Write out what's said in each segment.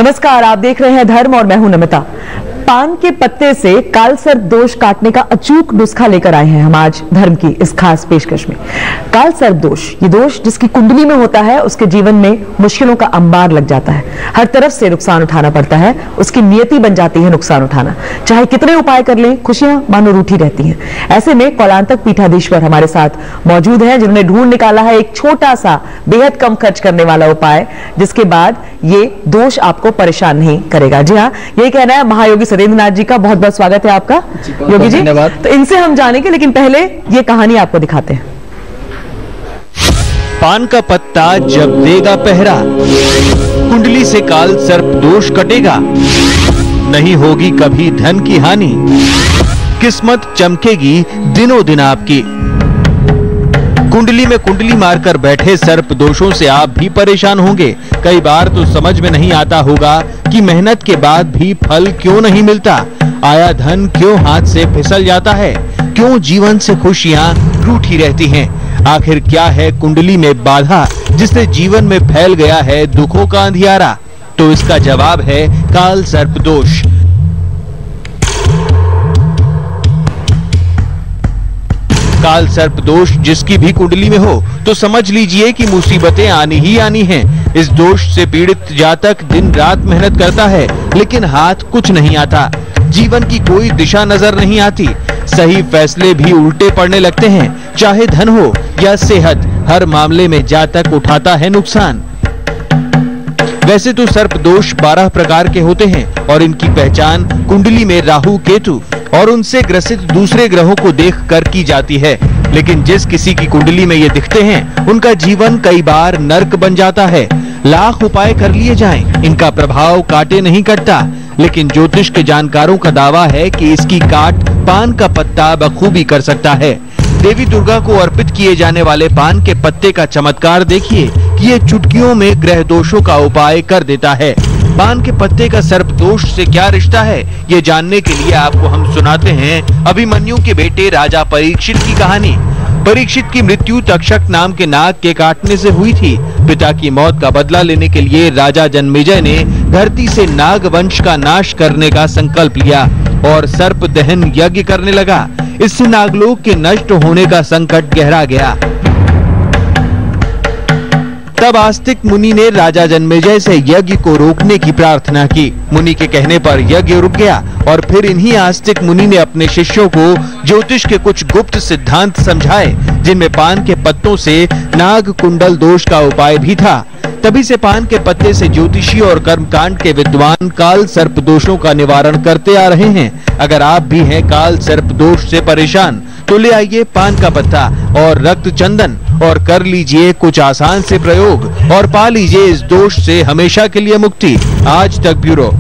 नमस्कार, आप देख रहे हैं धर्म और मैं हूं नमिता। पान के पत्ते से कालसर्प दोष काटने का अचूक नुस्खा लेकर आए हैं हम आज धर्म की इस खास पेशकश में। कालसर्प दोष, ये दोष जिसकी कुंडली में होता है, उसके जीवन में मुश्किलों का अंबार लग जाता है, हर तरफ से नुकसान उठाना पड़ता है, उसकी नियति बन जाती है नुकसान उठाना। चाहे कितने उपाय कर लें, खुशियां मानो रूठी रहती हैं। ऐसे में कौलांतक पीठाधीश्वर हमारे साथ मौजूद हैं, जिन्होंने ढूंढ निकाला है एक छोटा सा बेहद कम खर्च करने वाला उपाय, जिसके बाद ये दोष आपको परेशान नहीं करेगा। जी हाँ, यही कहना है महायोगी सत्येंद्रनाथ जी का। बहुत बहुत स्वागत है आपका योगी जी। धन्यवाद। तो इनसे हम जानेंगे, लेकिन पहले ये कहानी आपको दिखाते हैं। पान का पत्ता जब देगा पहरा, कुंडली से काल सर्प दोष कटेगा, नहीं होगी कभी धन की हानि, किस्मत चमकेगी दिनों दिन आपकी। कुंडली में कुंडली मारकर बैठे सर्प दोषों से आप भी परेशान होंगे। कई बार तो समझ में नहीं आता होगा कि मेहनत के बाद भी फल क्यों नहीं मिलता, आया धन क्यों हाथ से फिसल जाता है, क्यों जीवन से खुशियां रूठी रहती हैं। आखिर क्या है कुंडली में बाधा, जिससे जीवन में फैल गया है दुखों का अंधियारा? तो इसका जवाब है काल सर्प दोष। काल सर्प दोष जिसकी भी कुंडली में हो तो समझ लीजिए कि मुसीबतें आनी ही आनी हैं। इस दोष से पीड़ित जातक दिन रात मेहनत करता है, लेकिन हाथ कुछ नहीं आता, जीवन की कोई दिशा नजर नहीं आती, सही फैसले भी उल्टे पड़ने लगते हैं। चाहे धन हो या सेहत, हर मामले में जातक उठाता है नुकसान। वैसे तो सर्प दोष 12 प्रकार के होते हैं और इनकी पहचान कुंडली में राहु, केतु और उनसे ग्रसित दूसरे ग्रहों को देखकर की जाती है। लेकिन जिस किसी की कुंडली में ये दिखते हैं, उनका जीवन कई बार नर्क बन जाता है। लाख उपाय कर लिए जाएं, इनका प्रभाव काटे नहीं कटता। लेकिन ज्योतिष के जानकारों का दावा है कि इसकी काट पान का पत्ता बखूबी कर सकता है। देवी दुर्गा को अर्पित किए जाने वाले पान के पत्ते का चमत्कार देखिए कि ये चुटकियों में ग्रह दोषों का उपाय कर देता है। पान के पत्ते का सर्प दोष से क्या रिश्ता है, ये जानने के लिए आपको हम सुनाते हैं अभिमन्यु के बेटे राजा परीक्षित की कहानी। परीक्षित की मृत्यु तक्षक नाम के नाग के काटने से हुई थी। पिता की मौत का बदला लेने के लिए राजा जन्मेजय ने धरती से नाग वंश का नाश करने का संकल्प लिया और सर्प दहन यज्ञ करने लगा। इससे नागलोक के नष्ट होने का संकट गहरा गया। तब आस्तिक मुनि ने राजा जन्मेजय से यज्ञ को रोकने की प्रार्थना की। मुनि के कहने पर यज्ञ रुक गया और फिर इन्हीं आस्तिक मुनि ने अपने शिष्यों को ज्योतिष के कुछ गुप्त सिद्धांत समझाए, जिनमें पान के पत्तों से नाग कुंडल दोष का उपाय भी था। तभी से पान के पत्ते से ज्योतिषी और कर्मकांड के विद्वान काल सर्प दोषों का निवारण करते आ रहे हैं। अगर आप भी हैं काल सर्प दोष से परेशान, तो ले आइए पान का पत्ता और रक्त चंदन और कर लीजिए कुछ आसान से प्रयोग और पा लीजिए इस दोष से हमेशा के लिए मुक्ति। आज तक ब्यूरो।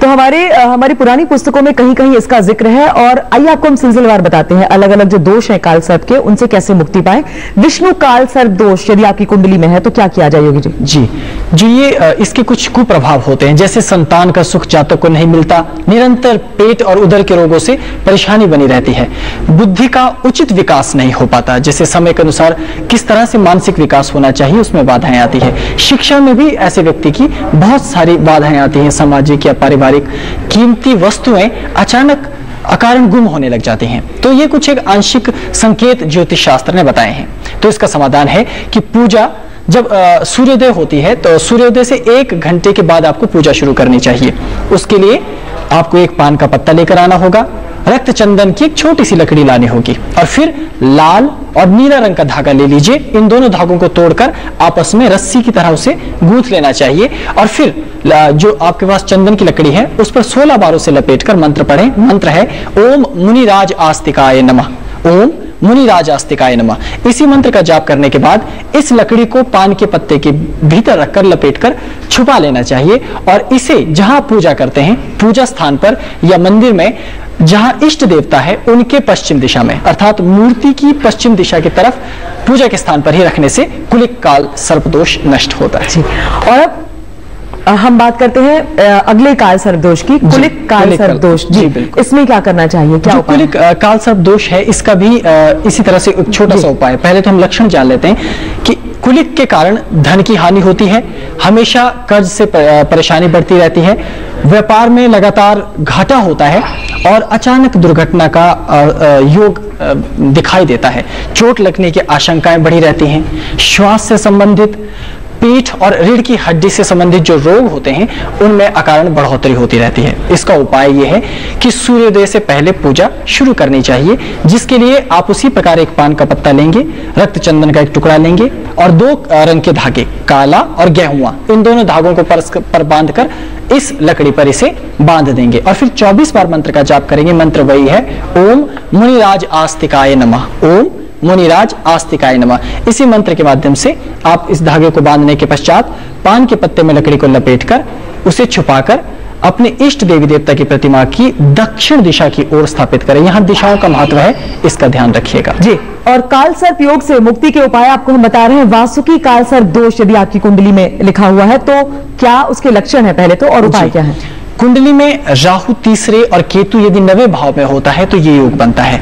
तो हमारी पुरानी पुस्तकों में कहीं कहीं इसका जिक्र है, और आइए आपको हम सिलसिलेवार बताते हैं अलग अलग जो दोष हैं काल सर्प के, उनसे कैसे मुक्ति पाएं। विष्णु काल सर्प दोष यदि आपकी कुंडली में है तो क्या किया जाए योगी जी? जी ये इसके कुछ कुप्रभाव होते हैं, जैसे संतान का सुख जातक को नहीं मिलता, निरंतर पेट और उदर के रोगों से परेशानी बनी रहती है, बुद्धि का उचित विकास नहीं हो पाता, जैसे समय के अनुसार किस तरह से मानसिक विकास होना चाहिए उसमें बाधाएं आती है। शिक्षा में भी ऐसे व्यक्ति की बहुत सारी बाधाएं आती हैं, सामाजिक या पारिवारिक कीमती वस्तुएं अचानक अकारण गुम होने लग जाती हैं। तो ये कुछ एक आंशिक संकेत ज्योतिष शास्त्र ने बताए हैं। तो इसका समाधान है कि पूजा जब सूर्योदय होती है तो सूर्योदय से 1 घंटे के बाद आपको पूजा शुरू करनी चाहिए। उसके लिए आपको एक पान का पत्ता लेकर आना होगा, रक्त चंदन की एक छोटी सी लकड़ी लानी होगी और फिर लाल और नीला रंग का धागा ले लीजिए। इन दोनों धागों को तोड़कर आपस में रस्सी की तरह उसे गूंथ लेना चाहिए और फिर जो आपके पास चंदन की लकड़ी है उस पर 16 बारों से लपेटकर मंत्र पढ़ें। मंत्र है ओम मुनिराज आस्तिकाय नमः, ओम मुनिराज आस्तिकाय नमः। इसी मंत्र का जाप करने के बाद इस लकड़ी को पान के पत्ते के भीतर रखकर लपेटकर छुपा लेना चाहिए और इसे जहां पूजा करते हैं, पूजा स्थान पर या मंदिर में जहां इष्ट देवता है उनके पश्चिम दिशा में, अर्थात मूर्ति की पश्चिम दिशा की तरफ पूजा के स्थान पर ही रखने से कुलिक काल सर्प दोष नष्ट होता है। और अब हम बात करते हैं अगले काल सर्प दोष की, कुलिक काल सर्प दोष। जी बिल्कुल, इसमें क्या करना चाहिए? क्या कुलिक काल सर्प दोष है, इसका भी इसी तरह से एक छोटा सा उपाय। पहले तो हम लक्षण जान लेते हैं कि कुलिक के कारण धन की हानि होती है, हमेशा कर्ज से परेशानी बढ़ती रहती है, व्यापार में लगातार घाटा होता है और अचानक दुर्घटना का योग दिखाई देता है। चोट लगने की आशंकाएं बढ़ी रहती हैं। श्वास से संबंधित, पीठ और रीढ़ की हड्डी से संबंधित जो रोग होते हैं उनमें अकारण बढ़ोतरी होती रहती है। इसका उपाय यह है कि सूर्योदय से पहले पूजा शुरू करनी चाहिए, जिसके लिए आप उसी प्रकार एक पान का पत्ता लेंगे, रक्त चंदन का एक टुकड़ा लेंगे और 2 रंग के धागे, काला और गेहुआ, इन दोनों धागों को परस्पर बांधकर इस लकड़ी पर इसे बांध देंगे और फिर 24 बार मंत्र का जाप करेंगे। मंत्र वही है, ओम मुनिराज आस्तिकाय नमः, ओम मुनिराज आस्तिकाय नमः। इसी मंत्र के माध्यम से आप इस धागे को बांधने के पश्चात पान के पत्ते में लकड़ी को लपेटकर उसे छुपाकर अपने इष्ट देवी देवता की प्रतिमा की दक्षिण दिशा की ओर स्थापित करें। यहाँ दिशाओं का महत्व है, इसका ध्यान रखिएगा जी। और काल सर्प योग से मुक्ति के उपाय आपको हम बता रहे हैं। वासुकी काल सर्प दोष यदि आपकी कुंडली में लिखा हुआ है तो क्या उसके लक्षण है पहले तो, और उपाय क्या है? कुंडली में राहु तीसरे और केतु यदि 9वें भाव में होता है तो ये योग बनता है।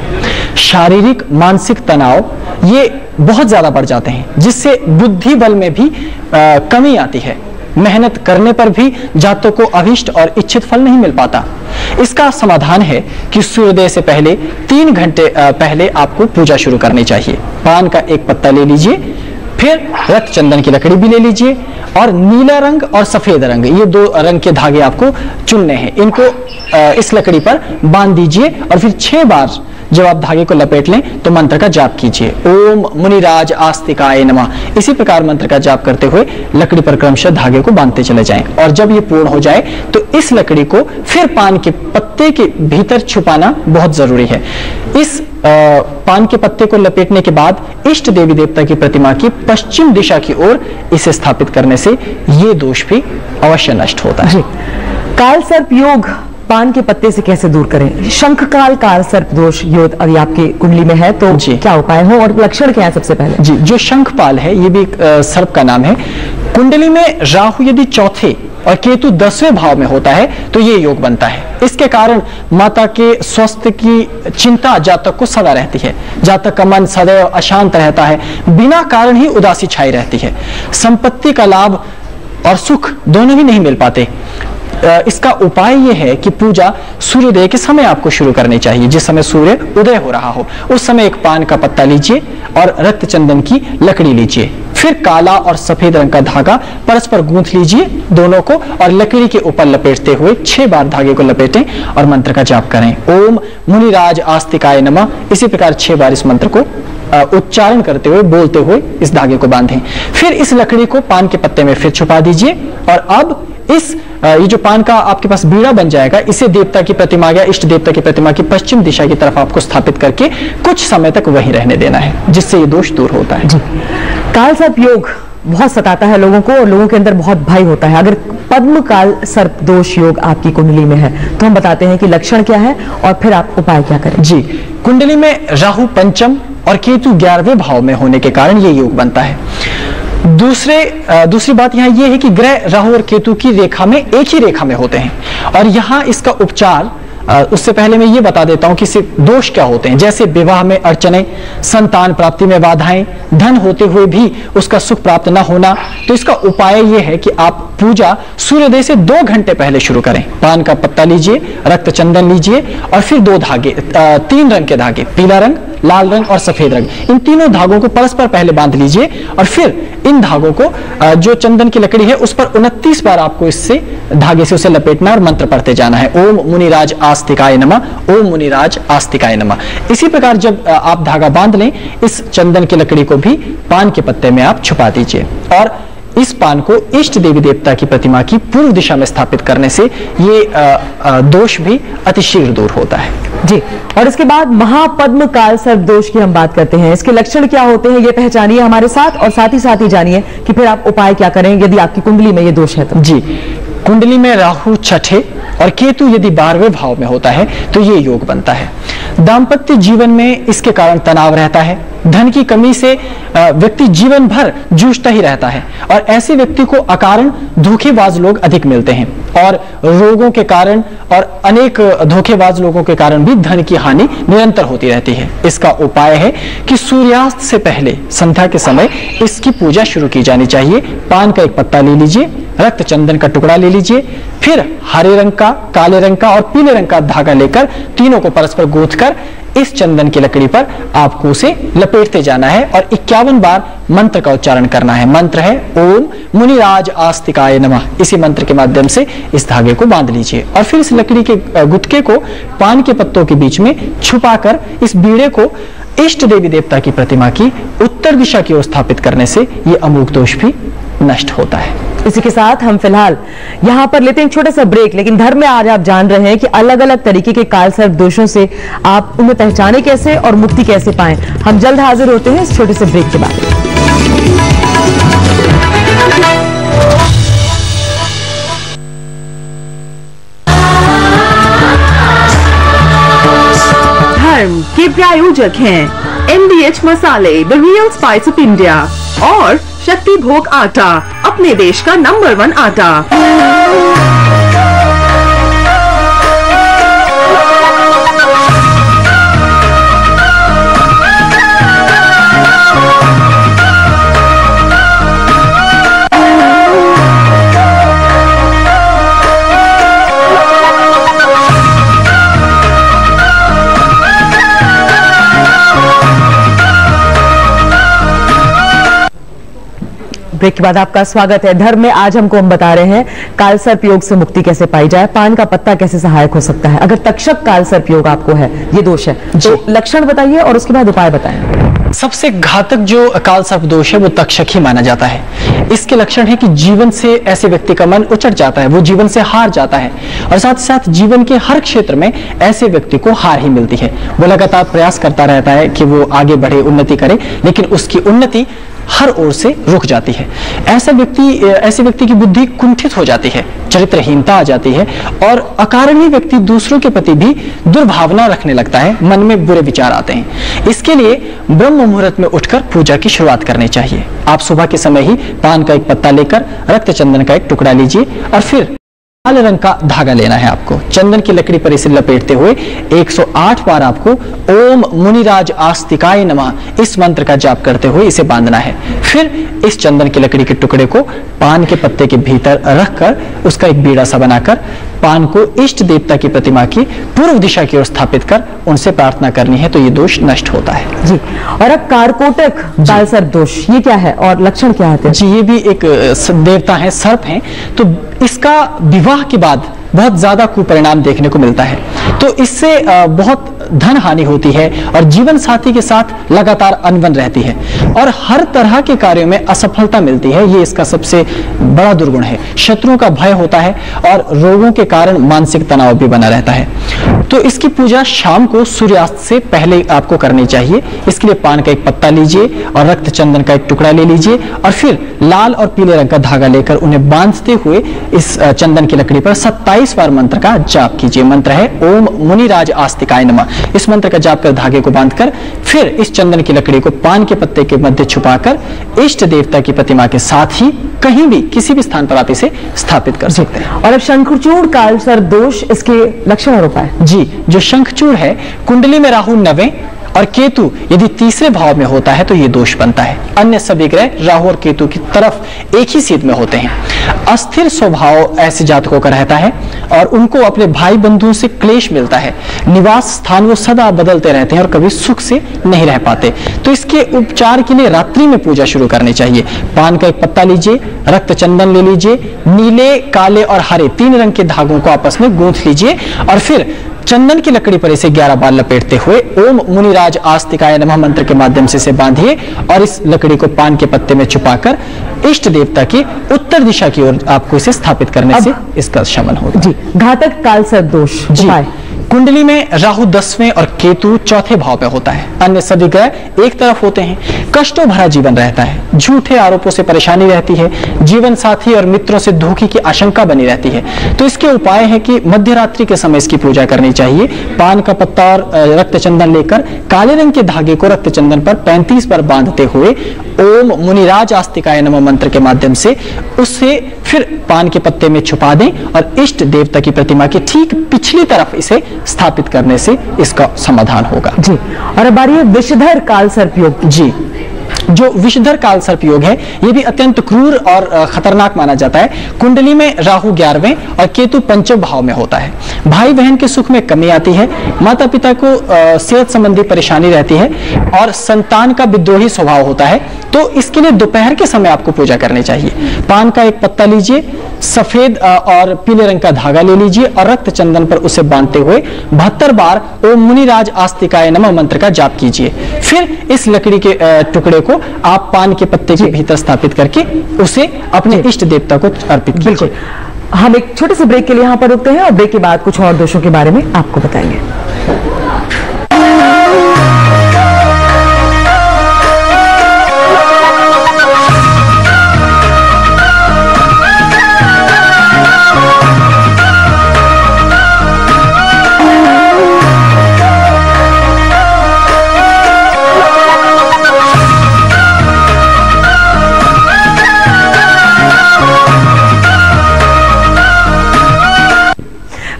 शारीरिक मानसिक तनाव ये बहुत ज्यादा बढ़ जाते हैं, जिससे बुद्धि बल में भी कमी आती है। मेहनत करने पर भी जातकों को अभीष्ट और इच्छित फल नहीं मिल पाता। इसका समाधान है कि सूर्योदय से पहले 3 घंटे पहले आपको पूजा शुरू करनी चाहिए। पान का एक पत्ता ले लीजिए, फिर रक्त चंदन की लकड़ी भी ले लीजिए और नीला रंग और सफेद रंग, ये 2 रंग के धागे आपको चुनने हैं। इनको इस लकड़ी पर बांध दीजिए और फिर 6 बार जब आप धागे को लपेट लें तो मंत्र का जाप कीजिए, ओम मुनिराज आस्तिकाय नमः। इसी प्रकार मंत्र का जाप करते हुए लकड़ी पर क्रमशः धागे को बांधते चले जाएं और जब ये पूर्ण हो जाए तो इस लकड़ी को फिर पान के पत्ते के भीतर छुपाना बहुत जरूरी है। इस पान के पत्ते को लपेटने के बाद इष्ट देवी देवता की प्रतिमा की पश्चिम दिशा की ओर इसे स्थापित करने से ये दोष भी अवश्य नष्ट होता है। काल सर्प योग पान के पत्ते से कैसे दूर करें? शंखकाल काल सर्प दोष योग अभी आपकी कुंडली में है तो क्या उपाय हो और लक्षण क्या है? सबसे पहले जी, जो शंखपाल है ये भी एक सर्प का नाम है। कुंडली में राहु यदि 4थे और केतु 10वें भाव में होता है तो ये योग बनता है। इसके कारण माता के स्वास्थ्य की चिंता जातक को सदा रहती है। जातक का मन सदैव अशांत रहता है, बिना कारण ही उदासी छाई रहती है। संपत्ति का लाभ और सुख दोनों ही नहीं मिल पाते। इसका उपाय यह है कि पूजा सूर्योदय के समय आपको शुरू करनी चाहिए। जिस समय सूर्य उदय हो रहा हो उस समय एक पान का पत्ता लीजिए और रक्त चंदन की लकड़ी लीजिए, फिर काला और सफेद रंग का धागा परस्पर गूंथ लीजिए दोनों को और लकड़ी के ऊपर लपेटते हुए 6 बार धागे को लपेटें और मंत्र का जाप करें, ओम मुनिराज आस्तिकाय नमः। इसी प्रकार 6 बार इस मंत्र को उच्चारण करते हुए बोलते हुए इस धागे को बांधें। फिर इस लकड़ी को पान के पत्ते में फिर छुपा दीजिए और अब ये जो पान का आपके पास बीड़ा बन जाएगा, इसे देवता की प्रतिमा या इष्ट देवता की प्रतिमा की पश्चिम दिशा की तरफ आपको स्थापित करके कुछ समय तक वहीं रहने देना है, जिससे ये दोष दूर होता है। काल सर्प योग बहुत सताता है लोगों को और लोगों के अंदर बहुत भय होता है। अगर पद्म काल सर्प दोष योग आपकी कुंडली में है तो हम बताते हैं कि लक्षण क्या है और फिर आप उपाय क्या करें। जी, कुंडली में राहु पंचम और केतु 11वें भाव में होने के कारण ये योग बनता है। दूसरी बात यहाँ ये है कि ग्रह राहु और केतु की रेखा में एक ही रेखा में होते हैं और यहाँ इसका उपचार उससे पहले मैं ये बता देता हूं कि दोष क्या होते हैं। जैसे विवाह में अड़चने, संतान प्राप्ति में बाधाएं, धन होते हुए भी उसका सुख प्राप्त न होना, तो इसका उपाय ये है कि आप पूजा सूर्योदय से 2 घंटे पहले शुरू करें। पान का पत्ता लीजिए, रक्त चंदन लीजिए और फिर 2 धागे, 3 रंग के धागे, पीला रंग, लाल रंग और सफेद रंग, इन तीनों धागों को परस्पर पहले बांध लीजिए और फिर इन धागों को जो चंदन की लकड़ी है उस पर 29 बार आपको इससे धागे से उसे लपेटना और मंत्र पढ़ते जाना है, ओम मुनिराज आस्तिकाय नमः, ओम मुनिराज आस्तिकाय नमः। इसी प्रकार जब आप धागा बांध लें, इस चंदन की लकड़ी को भी पान के पत्ते में आप छुपा दीजिए और इस पान को इष्ट देवी देवता की प्रतिमा की पूर्व दिशा में स्थापित करने से ये दोष भी अतिशीघ्र दूर होता है। जी, और इसके बाद महापद्म काल सर्प दोष की हम बात करते हैं। इसके लक्षण क्या होते हैं ये पहचानिए हमारे साथ और साथ ही जानिए कि फिर आप उपाय क्या करें यदि आपकी कुंडली में ये दोष है तो। जी, कुंडली में राहु छठे और केतु यदि 12वें भाव में होता है तो ये योग बनता है। दाम्पत्य जीवन में इसके कारण तनाव रहता है। धन की कमी से व्यक्ति जीवन भर जूझता ही रहता है और ऐसे व्यक्ति को अकारण धोखेबाज लोग अधिक मिलते हैं और रोगों के कारण और अनेक धोखेबाज लोगों के कारण भी धन की हानि निरंतर होती रहती है। इसका उपाय है कि सूर्यास्त से पहले संध्या के समय इसकी पूजा शुरू की जानी चाहिए। पान का एक पत्ता ले लीजिए, रक्त चंदन का टुकड़ा ले लीजिए, फिर हरे रंग का, काले रंग का और पीले रंग का धागा लेकर तीनों को परस्पर गूंथकर इस चंदन की लकड़ी पर आपको उसे लपेटते जाना है और 51 बार मंत्र का उच्चारण करना है। मंत्र है ओम मुनिराज आस्तिकाय नमः। इसी मंत्र के माध्यम से इस धागे को बांध लीजिए और फिर इस लकड़ी के गुटके को पान के पत्तों के बीच में छुपाकर इस बीड़े को इष्ट देवी देवता की प्रतिमा की उत्तर दिशा की ओर स्थापित करने से ये अमोघ दोष भी नष्ट होता है। इसी के साथ हम फिलहाल यहाँ पर लेते हैं एक छोटा सा ब्रेक, लेकिन धर्म में आज आप जान रहे हैं कि अलग अलग तरीके के काल सर्प दोषों से आप उन्हें पहचाने कैसे और मुक्ति कैसे पाएं। हम जल्द हाजिर होते हैं इस छोटे से ब्रेक के बाद। धर्म के प्रायोजक हैं MDH मसाले, the real spice of India और शक्ति भोग आटा, अपने देश का नंबर 1 आटा। ब्रेक के बाद आपका स्वागत है। धर्म में आज हम बता रहे हैं काल सर्प योग से मुक्ति कैसे पाई जाए, पान का पत्ता कैसे सहायक हो सकता है। अगर तक्षक काल सर्प योग आपको है, ये दोष है, तो लक्षण बताइए और उसके बाद उपाय बताएं। सबसे घातक जो काल सर्प दोष है वो तक्षक ही माना जाता है। इसके लक्षण है कि जीवन से ऐसे व्यक्ति का मन उचट जाता है, वो जीवन से हार जाता है और साथ ही साथ जीवन के हर क्षेत्र में ऐसे व्यक्ति को हार ही मिलती है। वो लगातार प्रयास करता रहता है कि वो आगे बढ़े, उन्नति करे, लेकिन उसकी उन्नति हर ओर से रुक जाती है। ऐसे व्यक्ति की बुद्धि कुंठित हो जाती है, चरित्रहीनता आ जाती है और अकारण ही व्यक्ति दूसरों के प्रति भी दुर्भावना रखने लगता है, मन में बुरे विचार आते हैं। इसके लिए ब्रह्म मुहूर्त में उठकर पूजा की शुरुआत करनी चाहिए। आप सुबह के समय ही पान का एक पत्ता लेकर रक्त चंदन का एक टुकड़ा लीजिए और फिर लाल रंग का धागा लेना है। आपको चंदन की लकड़ी पर इसे लपेटते हुए 108 बार आपको ओम मुनिराज आस्तिकाय नमः इस मंत्र का जाप करते हुए इसे बांधना है। फिर इस चंदन की लकड़ी के टुकड़े को पान के पत्ते के भीतर रखकर उसका एक बीड़ा सा बनाकर पान को इष्ट देवता की प्रतिमा की पूर्व दिशा की ओर स्थापित कर उनसे प्रार्थना करनी है, तो ये दोष नष्ट होता है जी। और अब कारकोटक काल सर्प दोष, ये क्या है और लक्षण क्या होते हैं जी? ये भी एक देवता है, सर्प हैं, तो इसका विवाह के बाद बहुत ज्यादा कुपरिणाम देखने को मिलता है। तो इससे बहुत धन हानि होती है और जीवन साथी के साथ लगातार अनबन रहती है और हर तरह के कार्यों में असफलता मिलती है। ये इसका सबसे बड़ा दुर्गुण है। शत्रुओं का भय होता है और रोगों के कारण मानसिक तनाव भी बना रहता है। तो इसकी पूजा शाम को सूर्यास्त से पहले आपको करनी चाहिए। इसके लिए पान का एक पत्ता लीजिए और रक्त चंदन का एक टुकड़ा ले लीजिए और फिर लाल और पीले रंग का धागा लेकर उन्हें बांधते हुए इस चंदन की लकड़ी पर 27 बार मंत्र का जाप कीजिए। मंत्र है ओम मुनिराज आस्तिकाय नमः। इस मंत्र का जाप कर धागे को बांधकर फिर इस चंदन की लकड़ी को पान के पत्ते के मध्य छुपाकर इष्ट देवता की प्रतिमा के साथ ही कहीं भी किसी भी स्थान पर आप इसे स्थापित कर सकते हैं। और अब शंखचूड़ काल सर्प दोष, इसके लक्षण और उपाय जी। जो शंखचूड़ है, कुंडली में राहु 9वें और केतु यदि तीसरे भाव में होता है तो ये दोष बनता है। अन्य सभी ग्रह राहु और केतु की तरफ एक ही सीध में होते हैं। अस्थिर स्वभाव ऐसे जातकों का रहता है और उनको अपने भाई बंधुओं से क्लेश मिलता है। निवास स्थान वो सदा बदलते रहते हैं और कभी सुख से नहीं रह पाते। तो इसके उपचार के लिए रात्रि में पूजा शुरू करनी चाहिए। पान का एक पत्ता लीजिए, रक्त चंदन ले लीजिए, नीले, काले और हरे 3 रंग के धागों को आपस में गूंथ लीजिए और फिर चंदन की लकड़ी पर इसे 11 बार लपेटते हुए ओम मुनिराज आस्तिकाय नमः मंत्र के माध्यम से इसे बांधिए और इस लकड़ी को पान के पत्ते में छुपाकर इष्ट देवता की उत्तर दिशा की ओर आपको इसे स्थापित करने से इसका शमन होगा जी। घातक काल सर्प दोष जी। कुंडली में राहु 10वें और केतु 4थे भाव में होता है। अन्य सभी ग्रह एक तरफ होते हैं। कष्टों भरा जीवन रहता है, झूठे आरोपों से परेशानी रहती है, जीवन साथी और मित्रों से धोखे की आशंका बनी रहती है। तो इसके उपाय है कि मध्य रात्रि के समय इसकी पूजा करनी चाहिए। पान का पत्ता और रक्त चंदन लेकर काले रंग के धागे को रक्त चंदन पर 35 बार बांधते हुए ओम मुनिराज आस्तिकाय नमः मंत्र के माध्यम से उससे फिर पान के पत्ते में छुपा दें और इष्ट देवता की प्रतिमा के ठीक पिछली तरफ इसे स्थापित करने से इसका समाधान होगा। जी, और अब बारी है विषधर काल सर्प योग। जी, जो विषधर काल सर्प योग है ये भी अत्यंत क्रूर और खतरनाक माना जाता है। कुंडली में राहु 11वें और केतु 5वें भाव में होता है। भाई बहन के सुख में कमी आती है, माता पिता को सेहत संबंधी परेशानी रहती है और संतान का विद्रोही स्वभाव होता है। तो इसके लिए दोपहर के समय आपको पूजा करनी चाहिए। पान का एक पत्ता लीजिए, सफेद और पीले रंग का धागा ले लीजिए और रक्त चंदन पर उसे बांधते हुए 72 बार ओम मुनिराज आस्तिकाय नमः मंत्र का जाप कीजिए। फिर इस लकड़ी के टुकड़े को आप पान के पत्ते के भीतर स्थापित करके उसे अपने इष्ट देवता को अर्पित कीजिए। बिल्कुल, हम एक छोटे से ब्रेक के लिए यहाँ पर रुकते हैं और ब्रेक के बाद कुछ और दोषों के बारे में आपको बताएंगे।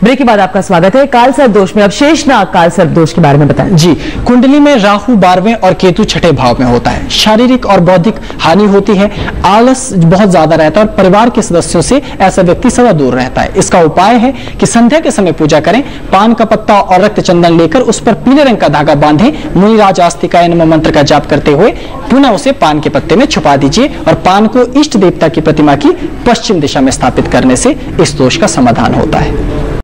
ब्रेक के बाद आपका स्वागत है। काल सर्प दोष में अब शेषनाग काल सर्प दोष के बारे में बताएं। जी, कुंडली में राहु 12वें और केतु 6ठे भाव में होता है। शारीरिक और बौद्धिक हानि होती है, आलस बहुत ज्यादा रहता है और परिवार के सदस्यों से ऐसा व्यक्ति सदा दूर रहता है। इसका उपाय है कि संध्या के समय पूजा करें, पान का पत्ता और रक्त चंदन लेकर उस पर पीले रंग का धागा बांधें, मुनिराज आस्तिकाय नमः मंत्र का जाप करते हुए पुनः उसे पान के पत्ते में छुपा दीजिए और पान को इष्ट देवता की प्रतिमा की पश्चिम दिशा में स्थापित करने से इस दोष का समाधान होता है।